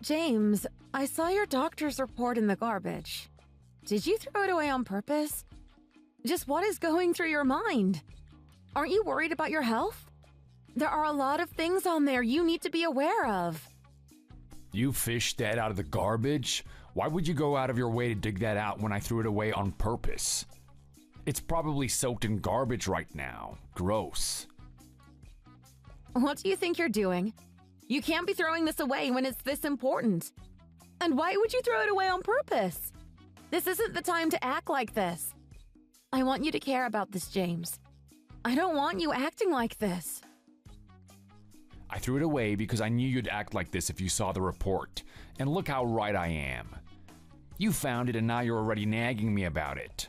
James, I saw your doctor's report in the garbage. Did you throw it away on purpose? Just what is going through your mind? Aren't you worried about your health? There are a lot of things on there you need to be aware of. You fished that out of the garbage? Why would you go out of your way to dig that out when I threw it away on purpose? It's probably soaked in garbage right now. Gross. What do you think you're doing? You can't be throwing this away when it's this important. And why would you throw it away on purpose? This isn't the time to act like this. I want you to care about this, James. I don't want you acting like this. I threw it away because I knew you'd act like this if you saw the report. And look how right I am. You found it and now you're already nagging me about it.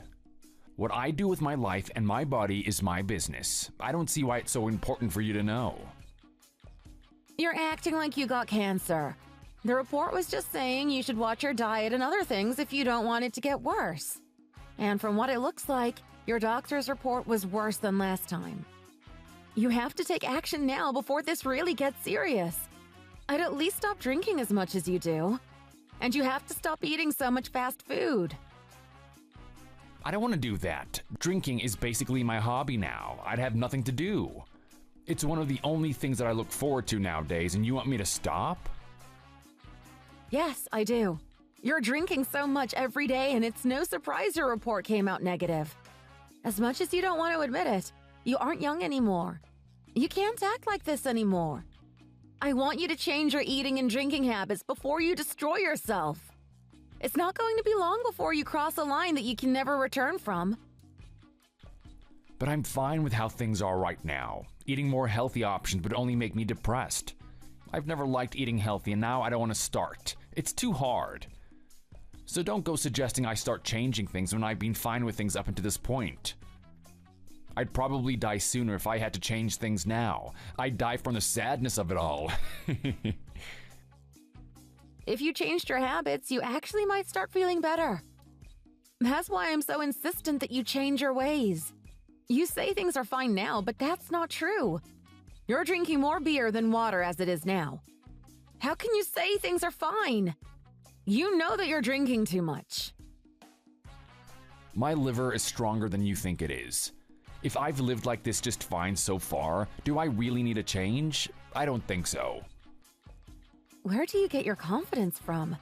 What I do with my life and my body is my business. I don't see why it's so important for you to know. You're acting like you got cancer. The report was just saying you should watch your diet and other things if you don't want it to get worse. And from what it looks like, your doctor's report was worse than last time. You have to take action now before this really gets serious. I'd at least stop drinking as much as you do. And you have to stop eating so much fast food. I don't want to do that. Drinking is basically my hobby now. I'd have nothing to do. It's one of the only things that I look forward to nowadays, and you want me to stop? Yes, I do. You're drinking so much every day, and it's no surprise your report came out negative. As much as you don't want to admit it, you aren't young anymore. You can't act like this anymore. I want you to change your eating and drinking habits before you destroy yourself. It's not going to be long before you cross a line that you can never return from. But I'm fine with how things are right now. Eating more healthy options would only make me depressed. I've never liked eating healthy and now I don't want to start. It's too hard. So don't go suggesting I start changing things when I've been fine with things up until this point. I'd probably die sooner if I had to change things now. I'd die from the sadness of it all. If you changed your habits, you actually might start feeling better. That's why I'm so insistent that you change your ways. You say things are fine now, but that's not true. You're drinking more beer than water as it is now. How can you say things are fine? You know that you're drinking too much. My liver is stronger than you think it is. If I've lived like this just fine so far, do I really need a change? I don't think so. Where do you get your confidence from?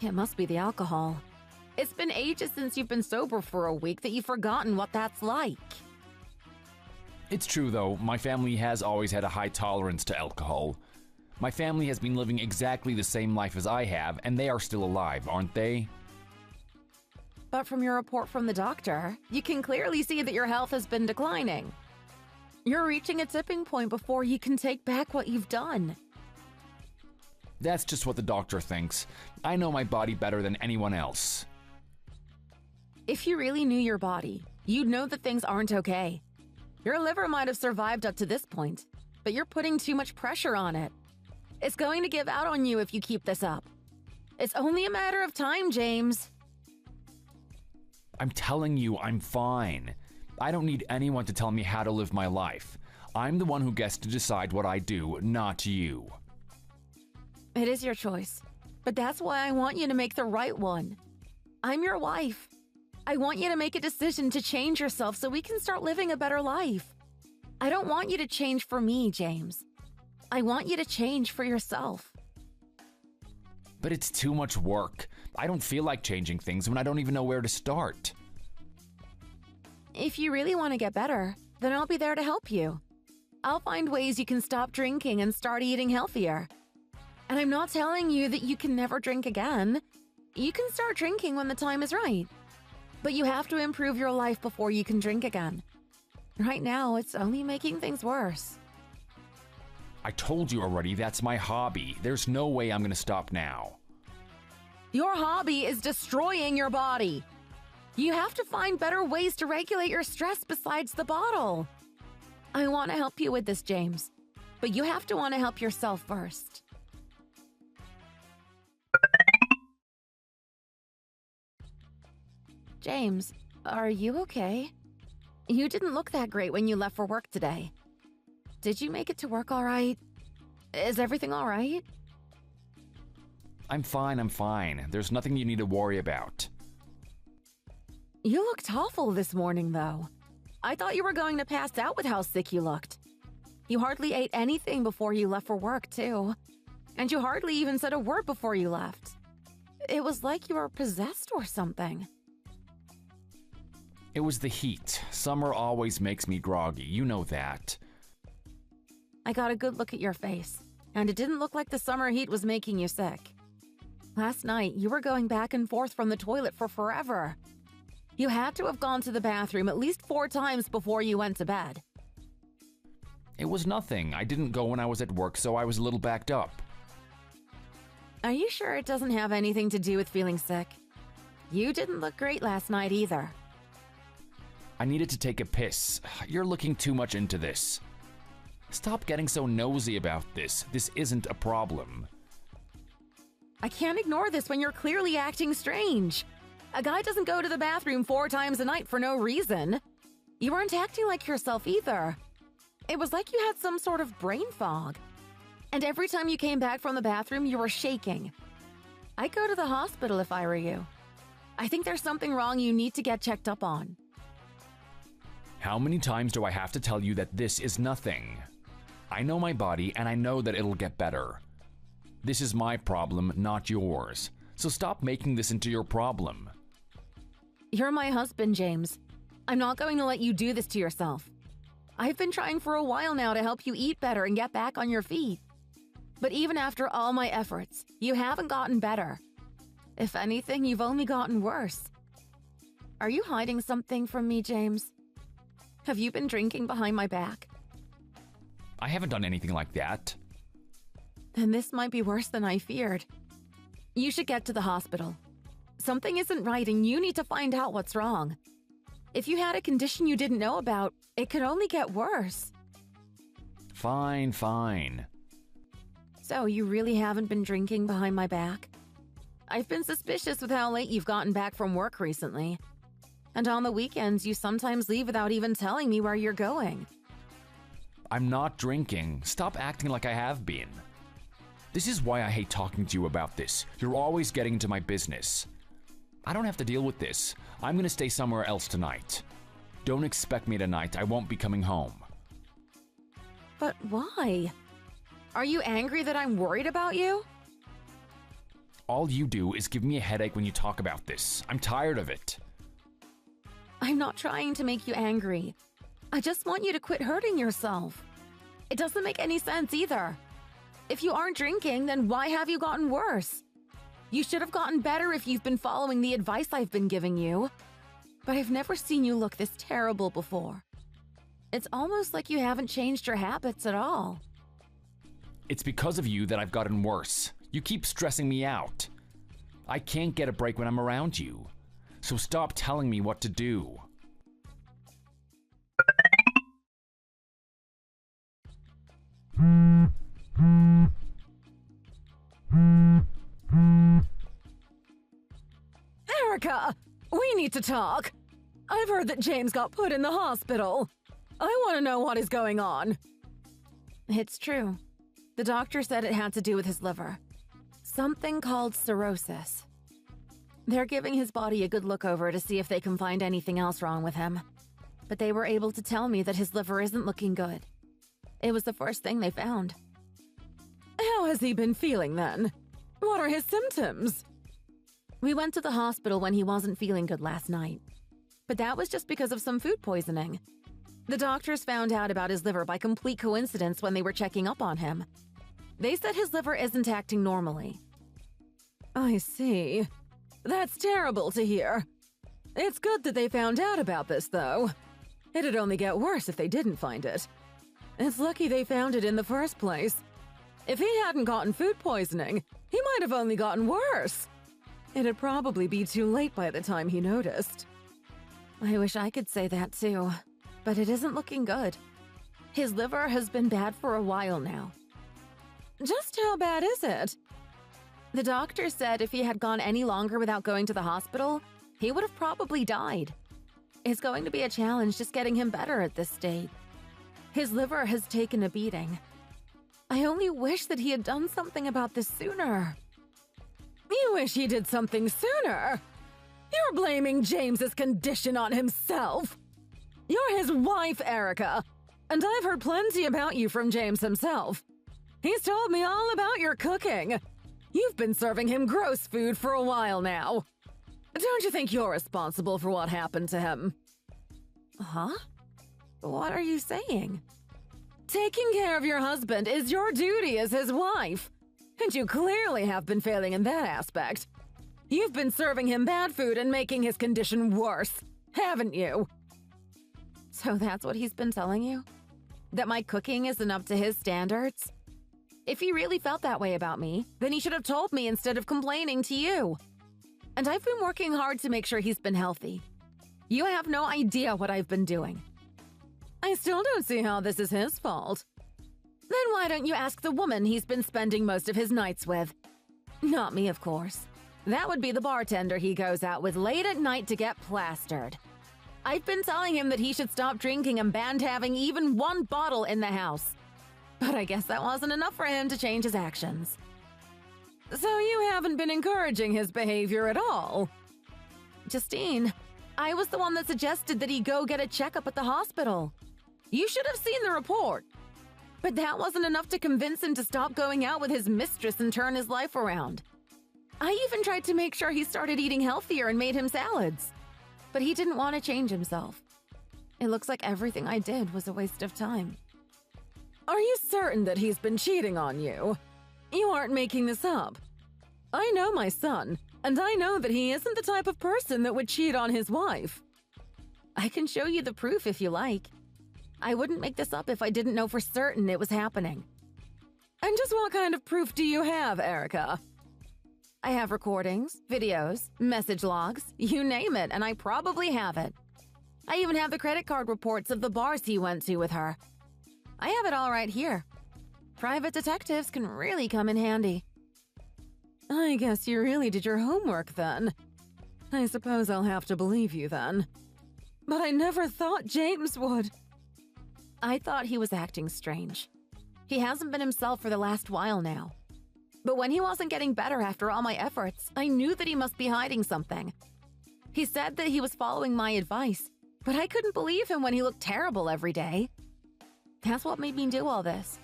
It must be the alcohol. It's been ages since you've been sober for a week that you've forgotten what that's like. It's true though, my family has always had a high tolerance to alcohol. My family has been living exactly the same life as I have, and they are still alive, aren't they? But from your report from the doctor, you can clearly see that your health has been declining. You're reaching a tipping point before you can take back what you've done. That's just what the doctor thinks. I know my body better than anyone else. If you really knew your body, you'd know that things aren't okay. Your liver might have survived up to this point, but you're putting too much pressure on it. It's going to give out on you if you keep this up. It's only a matter of time, James. I'm telling you, I'm fine. I don't need anyone to tell me how to live my life. I'm the one who gets to decide what I do, not you. It is your choice, but that's why I want you to make the right one. I'm your wife. I want you to make a decision to change yourself so we can start living a better life. I don't want you to change for me, James. I want you to change for yourself. But it's too much work. I don't feel like changing things when I don't even know where to start. If you really want to get better, then I'll be there to help you. I'll find ways you can stop drinking and start eating healthier. And I'm not telling you that you can never drink again. You can start drinking when the time is right. But you have to improve your life before you can drink again. Right now, it's only making things worse. I told you already, that's my hobby. There's no way I'm gonna stop now. Your hobby is destroying your body. You have to find better ways to regulate your stress besides the bottle. I want to help you with this, James. But you have to want to help yourself first. James, are you okay? You didn't look that great when you left for work today. Did you make it to work all right? Is everything all right? I'm fine. There's nothing you need to worry about. You looked awful this morning, though. I thought you were going to pass out with how sick you looked. You hardly ate anything before you left for work, too. And you hardly even said a word before you left. It was like you were possessed or something. It was the heat. Summer always makes me groggy, you know that. I got a good look at your face, and it didn't look like the summer heat was making you sick. Last night, you were going back and forth from the toilet for forever. You had to have gone to the bathroom at least 4 times before you went to bed. It was nothing. I didn't go when I was at work, so I was a little backed up. Are you sure it doesn't have anything to do with feeling sick? You didn't look great last night either. I needed to take a piss. You're looking too much into this. Stop getting so nosy about this. This isn't a problem. I can't ignore this when you're clearly acting strange. A guy doesn't go to the bathroom 4 times a night for no reason. You weren't acting like yourself either. It was like you had some sort of brain fog. And every time you came back from the bathroom, you were shaking. I'd go to the hospital if I were you. I think there's something wrong you need to get checked up on. How many times do I have to tell you that this is nothing? I know my body and I know that it'll get better. This is my problem, not yours. So stop making this into your problem. You're my husband, James. I'm not going to let you do this to yourself. I've been trying for a while now to help you eat better and get back on your feet. But even after all my efforts, you haven't gotten better. If anything, you've only gotten worse. Are you hiding something from me, James? Have you been drinking behind my back? I haven't done anything like that. Then this might be worse than I feared. You should get to the hospital. Something isn't right and you need to find out what's wrong. If you had a condition you didn't know about, it could only get worse. Fine. So you really haven't been drinking behind my back? I've been suspicious with how late you've gotten back from work recently. And on the weekends, you sometimes leave without even telling me where you're going. I'm not drinking. Stop acting like I have been. This is why I hate talking to you about this. You're always getting into my business. I don't have to deal with this. I'm gonna stay somewhere else tonight. Don't expect me tonight. I won't be coming home. But why? Are you angry that I'm worried about you? All you do is give me a headache when you talk about this. I'm tired of it. I'm not trying to make you angry. I just want you to quit hurting yourself. It doesn't make any sense either. If you aren't drinking, then why have you gotten worse? You should have gotten better if you've been following the advice I've been giving you. But I've never seen you look this terrible before. It's almost like you haven't changed your habits at all. It's because of you that I've gotten worse. You keep stressing me out. I can't get a break when I'm around you. So stop telling me what to do. Erica, we need to talk. I've heard that James got put in the hospital. I want to know what is going on. It's true. The doctor said it had to do with his liver. Something called cirrhosis. They're giving his body a good look over to see if they can find anything else wrong with him. But they were able to tell me that his liver isn't looking good. It was the first thing they found. How has he been feeling then? What are his symptoms? We went to the hospital when he wasn't feeling good last night. But that was just because of some food poisoning. The doctors found out about his liver by complete coincidence when they were checking up on him. They said his liver isn't acting normally. I see. That's terrible to hear. It's good that they found out about this, though. It'd only get worse if they didn't find it. It's lucky they found it in the first place. If he hadn't gotten food poisoning, he might have only gotten worse. It'd probably be too late by the time he noticed. I wish I could say that too, but it isn't looking good. His liver has been bad for a while now. Just how bad is it? The doctor said if he had gone any longer without going to the hospital, he would have probably died. It's going to be a challenge just getting him better at this stage. His liver has taken a beating. I only wish that he had done something about this sooner. You wish he did something sooner. You're blaming James's condition on himself. You're his wife, Erica, and I've heard plenty about you from James himself. He's told me all about your cooking. You've been serving him gross food for a while now. Don't you think you're responsible for what happened to him? Huh? What are you saying? Taking care of your husband is your duty as his wife, and you clearly have been failing in that aspect. You've been serving him bad food and making his condition worse, haven't you? So that's what he's been telling you? That my cooking isn't up to his standards? If he really felt that way about me, then he should have told me instead of complaining to you. And I've been working hard to make sure he's been healthy. You have no idea what I've been doing. I still don't see how this is his fault. Then why don't you ask the woman he's been spending most of his nights with? Not me, of course. That would be the bartender he goes out with late at night to get plastered. I've been telling him that he should stop drinking and ban having even one bottle in the house. But I guess that wasn't enough for him to change his actions. So you haven't been encouraging his behavior at all? Justine, I was the one that suggested that he go get a checkup at the hospital. You should have seen the report. But that wasn't enough to convince him to stop going out with his mistress and turn his life around. I even tried to make sure he started eating healthier and made him salads. But he didn't want to change himself. It looks like everything I did was a waste of time. Are you certain that he's been cheating on you? You aren't making this up. I know my son, and I know that he isn't the type of person that would cheat on his wife. I can show you the proof if you like. I wouldn't make this up if I didn't know for certain it was happening. And just what kind of proof do you have, Erica? I have recordings, videos, message logs, you name it, and I probably have it. I even have the credit card reports of the bars he went to with her. I have it all right here. Private detectives can really come in handy. I guess you really did your homework then. I suppose I'll have to believe you then. But I never thought James would. I thought he was acting strange. He hasn't been himself for the last while now. But when he wasn't getting better after all my efforts, I knew that he must be hiding something. He said that he was following my advice, but I couldn't believe him when he looked terrible every day. That's what made me do all this.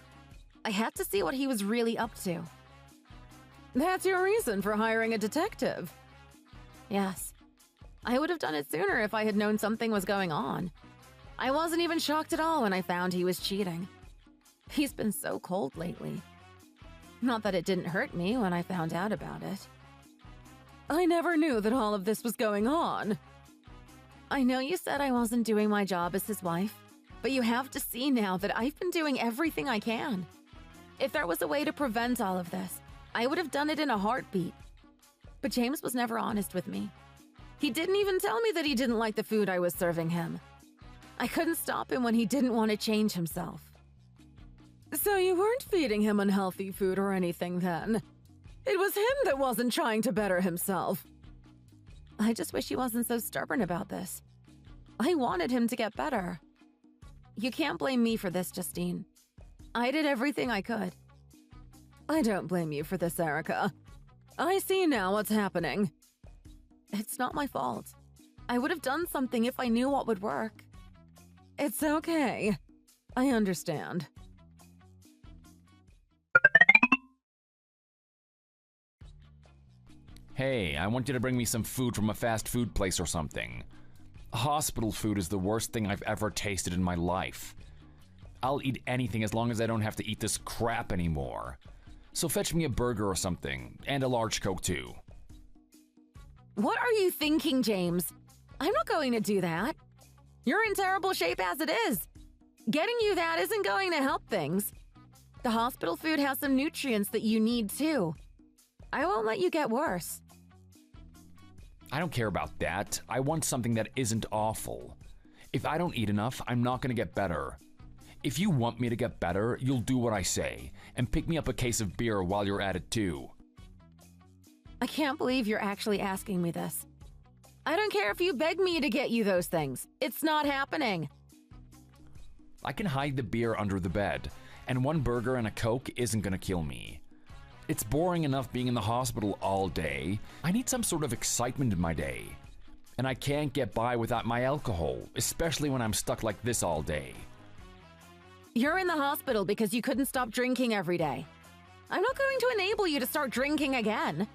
I had to see what he was really up to. That's your reason for hiring a detective? Yes. I would have done it sooner if I had known something was going on. I wasn't even shocked at all when I found he was cheating. He's been so cold lately. Not that it didn't hurt me when I found out about it. I never knew that all of this was going on. I know you said I wasn't doing my job as his wife, but you have to see now that I've been doing everything I can. If there was a way to prevent all of this, I would have done it in a heartbeat. But James was never honest with me. He didn't even tell me that he didn't like the food I was serving him. I couldn't stop him when he didn't want to change himself. So you weren't feeding him unhealthy food or anything then? It was him that wasn't trying to better himself. I just wish he wasn't so stubborn about this. I wanted him to get better. You can't blame me for this, Justine. I did everything I could. I don't blame you for this, Erica. I see now what's happening. It's not my fault. I would have done something if I knew what would work. It's okay. I understand. Hey, I want you to bring me some food from a fast food place or something. Hospital food is the worst thing I've ever tasted in my life. I'll eat anything as long as I don't have to eat this crap anymore. So fetch me a burger or something, and a large Coke too. What are you thinking, James? I'm not going to do that. You're in terrible shape as it is. Getting you that isn't going to help things. The hospital food has some nutrients that you need too. I won't let you get worse. I don't care about that. I want something that isn't awful. If I don't eat enough, I'm not gonna get better. If you want me to get better, you'll do what I say, and pick me up a case of beer while you're at it too. I can't believe you're actually asking me this. I don't care if you beg me to get you those things. It's not happening. I can hide the beer under the bed, and one burger and a Coke isn't gonna kill me. It's boring enough being in the hospital all day. I need some sort of excitement in my day. And I can't get by without my alcohol, especially when I'm stuck like this all day. You're in the hospital because you couldn't stop drinking every day. I'm not going to enable you to start drinking again,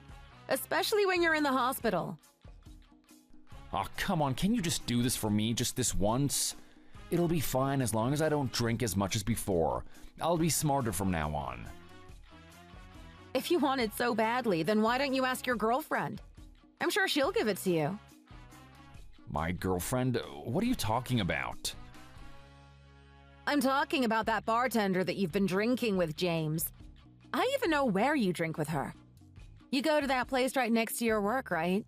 especially when you're in the hospital. Oh, come on, can you just do this for me, just this once? It'll be fine as long as I don't drink as much as before. I'll be smarter from now on. If you want it so badly, then why don't you ask your girlfriend? I'm sure she'll give it to you. My girlfriend? What are you talking about? I'm talking about that bartender that you've been drinking with, James. I even know where you drink with her. You go to that place right next to your work, right?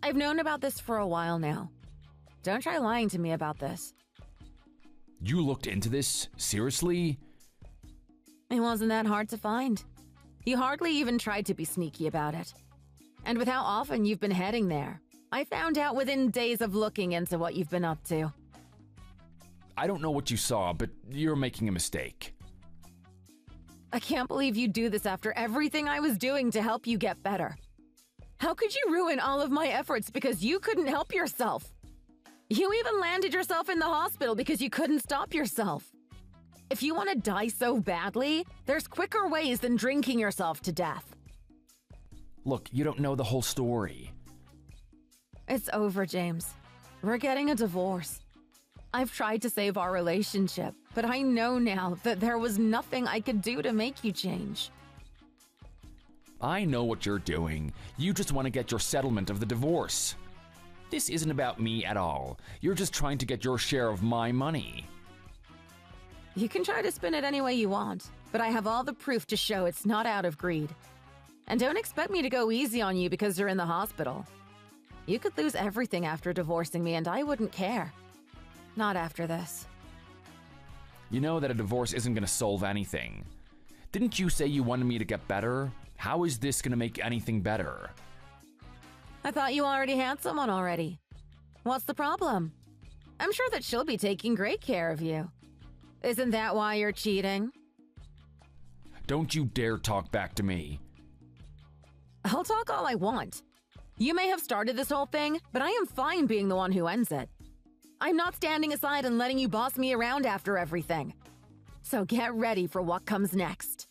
I've known about this for a while now. Don't try lying to me about this. You looked into this? Seriously? It wasn't that hard to find. You hardly even tried to be sneaky about it. And with how often you've been heading there, I found out within days of looking into what you've been up to. I don't know what you saw, but you're making a mistake. I can't believe you'd do this after everything I was doing to help you get better. How could you ruin all of my efforts because you couldn't help yourself? You even landed yourself in the hospital because you couldn't stop yourself. If you want to die so badly, there's quicker ways than drinking yourself to death. Look, you don't know the whole story. It's over, James. We're getting a divorce. I've tried to save our relationship, but I know now that there was nothing I could do to make you change. I know what you're doing. You just want to get your settlement of the divorce. This isn't about me at all. You're just trying to get your share of my money. You can try to spin it any way you want, but I have all the proof to show it's not out of greed. And don't expect me to go easy on you because you're in the hospital. You could lose everything after divorcing me, and I wouldn't care. Not after this. You know that a divorce isn't going to solve anything. Didn't you say you wanted me to get better? How is this going to make anything better? I thought you already had someone already. What's the problem? I'm sure that she'll be taking great care of you. Isn't that why you're cheating? Don't you dare talk back to me. I'll talk all I want. You may have started this whole thing, but I am fine being the one who ends it. I'm not standing aside and letting you boss me around after everything. So get ready for what comes next.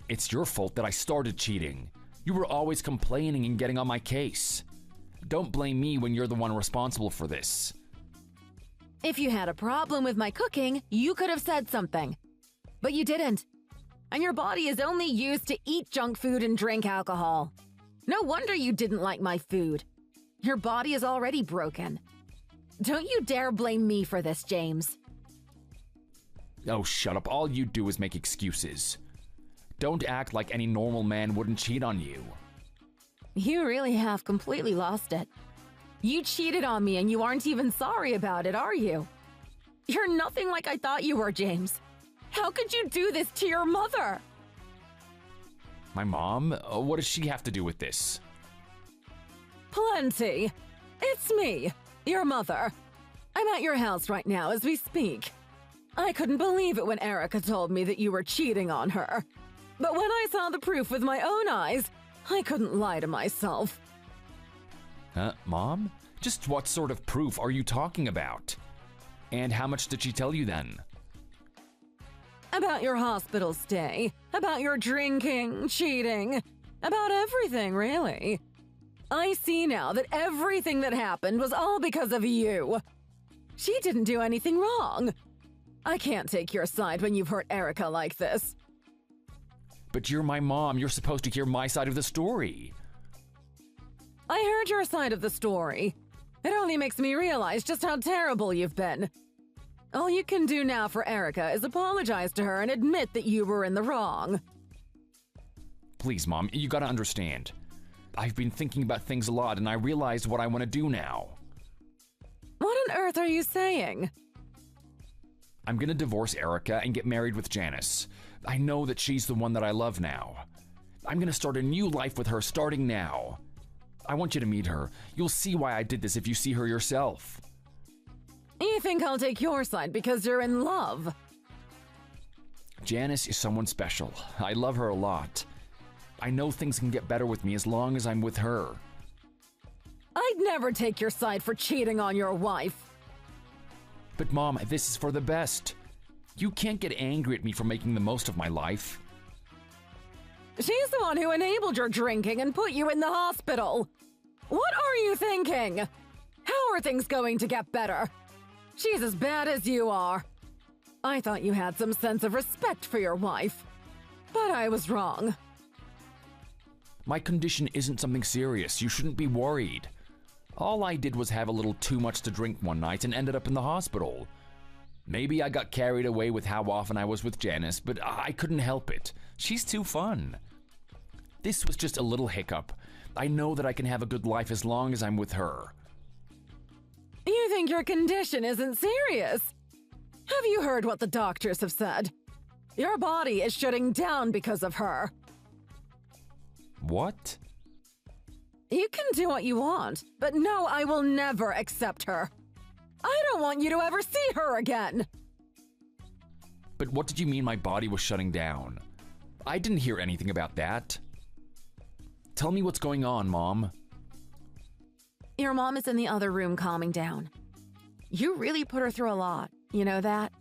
It's your fault that I started cheating. You were always complaining and getting on my case. Don't blame me when you're the one responsible for this. If you had a problem with my cooking, you could have said something. But you didn't. And your body is only used to eat junk food and drink alcohol. No wonder you didn't like my food. Your body is already broken. Don't you dare blame me for this, James. Oh, shut up. All you do is make excuses. Don't act like any normal man wouldn't cheat on you. You really have completely lost it. You cheated on me and you aren't even sorry about it, are you? You're nothing like I thought you were, James. How could you do this to your mother? My mom? What does she have to do with this? Plenty. It's me, your mother. I'm at your house right now as we speak. I couldn't believe it when Erica told me that you were cheating on her. But when I saw the proof with my own eyes, I couldn't lie to myself. Mom? Just what sort of proof are you talking about? And how much did she tell you then? About your hospital stay, about your drinking, cheating, about everything, really. I see now that everything that happened was all because of you. She didn't do anything wrong. I can't take your side when you've hurt Erica like this. But you're my mom. You're supposed to hear my side of the story. I heard your side of the story. It only makes me realize just how terrible you've been. All you can do now for Erica is apologize to her and admit that you were in the wrong. Please, Mom, you gotta understand. I've been thinking about things a lot and I realized what I want to do now. What on earth are you saying? I'm gonna divorce Erica and get married with Janice. I know that she's the one that I love now. I'm gonna start a new life with her starting now. I want you to meet her. You'll see why I did this if you see her yourself. You think I'll take your side because you're in love? Janice is someone special. I love her a lot. I know things can get better with me as long as I'm with her. I'd never take your side for cheating on your wife. But Mom, this is for the best. You can't get angry at me for making the most of my life. She's the one who enabled your drinking and put you in the hospital. What are you thinking? How are things going to get better? She's as bad as you are. I thought you had some sense of respect for your wife, but I was wrong. My condition isn't something serious. You shouldn't be worried. All I did was have a little too much to drink one night and ended up in the hospital. Maybe I got carried away with how often I was with Janice, but I couldn't help it. She's too fun. This was just a little hiccup. I know that I can have a good life as long as I'm with her. You think your condition isn't serious? Have you heard what the doctors have said? Your body is shutting down because of her. What? You can do what you want, but no, I will never accept her. I don't want you to ever see her again. But what did you mean my body was shutting down? I didn't hear anything about that. Tell me what's going on, Mom. Your mom is in the other room calming down. You really put her through a lot, you know that?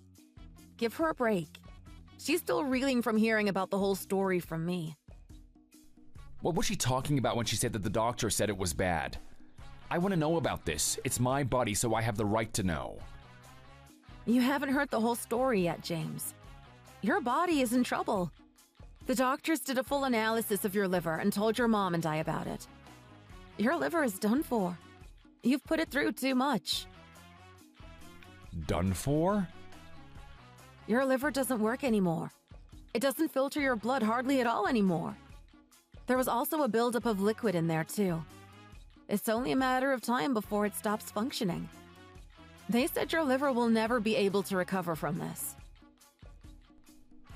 Give her a break. She's still reeling from hearing about the whole story from me. What was she talking about when she said that the doctor said it was bad? I want to know about this. It's my body, so I have the right to know. You haven't heard the whole story yet, James. Your body is in trouble. The doctors did a full analysis of your liver and told your mom and I about it. Your liver is done for. You've put it through too much. Done for? Your liver doesn't work anymore. It doesn't filter your blood hardly at all anymore. There was also a buildup of liquid in there, too. It's only a matter of time before it stops functioning. They said your liver will never be able to recover from this.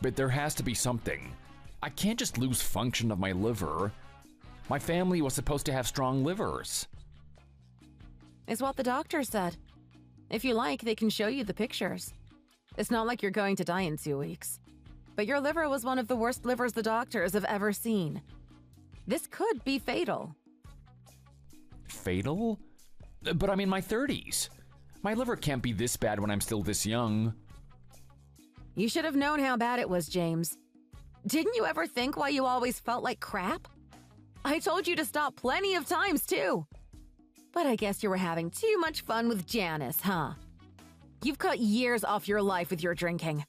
But there has to be something. I can't just lose function of my liver. My family was supposed to have strong livers. It's what the doctor said. If you like, they can show you the pictures. It's not like you're going to die in 2 weeks. But your liver was one of the worst livers the doctors have ever seen. This could be fatal. Fatal? But I'm in my 30s. My liver can't be this bad when I'm still this young. You should have known how bad it was, James. Didn't you ever think why you always felt like crap? I told you to stop plenty of times, too. But I guess you were having too much fun with Janice, huh? You've cut years off your life with your drinking.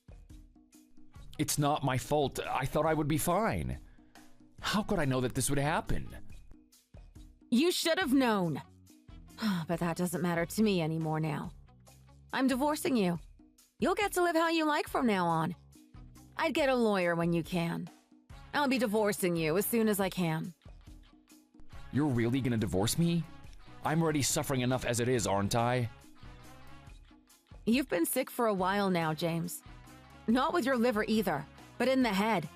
It's not my fault. I thought I would be fine. How could I know that this would happen? You should have known. But that doesn't matter to me anymore now. I'm divorcing you. You'll get to live how you like from now on. I'd get a lawyer when you can. I'll be divorcing you as soon as I can. You're really gonna divorce me? I'm already suffering enough as it is, aren't I? You've been sick for a while now, James. Not with your liver either, but in the head.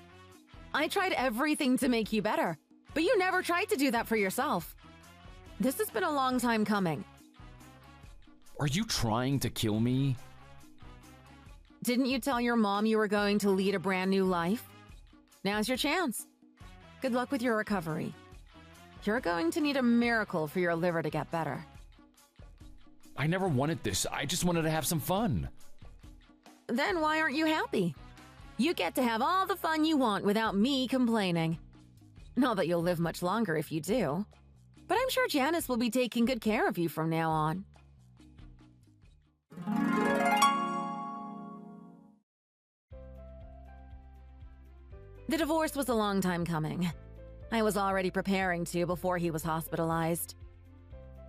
I tried everything to make you better, but you never tried to do that for yourself. This has been a long time coming. Are you trying to kill me? Didn't you tell your mom you were going to lead a brand new life? Now's your chance. Good luck with your recovery. You're going to need a miracle for your liver to get better. I never wanted this. I just wanted to have some fun. Then why aren't you happy? You get to have all the fun you want without me complaining. Not that you'll live much longer if you do. But I'm sure Janice will be taking good care of you from now on. The divorce was a long time coming. I was already preparing to before he was hospitalized.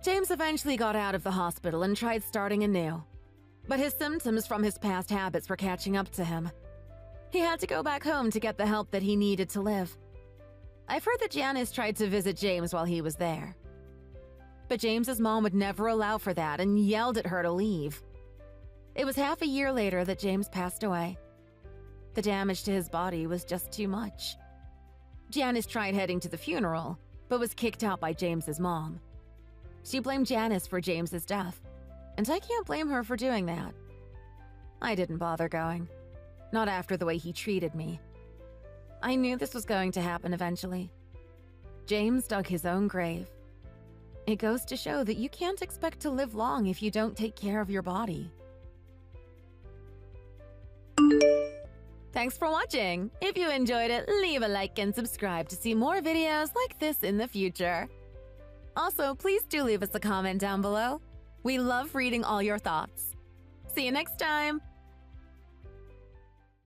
James eventually got out of the hospital and tried starting anew. But his symptoms from his past habits were catching up to him. He had to go back home to get the help that he needed to live. I've heard that Janice tried to visit James while he was there. But James's mom would never allow for that and yelled at her to leave. It was half a year later that James passed away. The damage to his body was just too much. Janice tried heading to the funeral, but was kicked out by James's mom. She blamed Janice for James's death, and I can't blame her for doing that. I didn't bother going. Not after the way he treated me. I knew this was going to happen eventually. James dug his own grave. It goes to show that you can't expect to live long if you don't take care of your body. Thanks for watching! If you enjoyed it, leave a like and subscribe to see more videos like this in the future. Also, please do leave us a comment down below. We love reading all your thoughts. See you next time!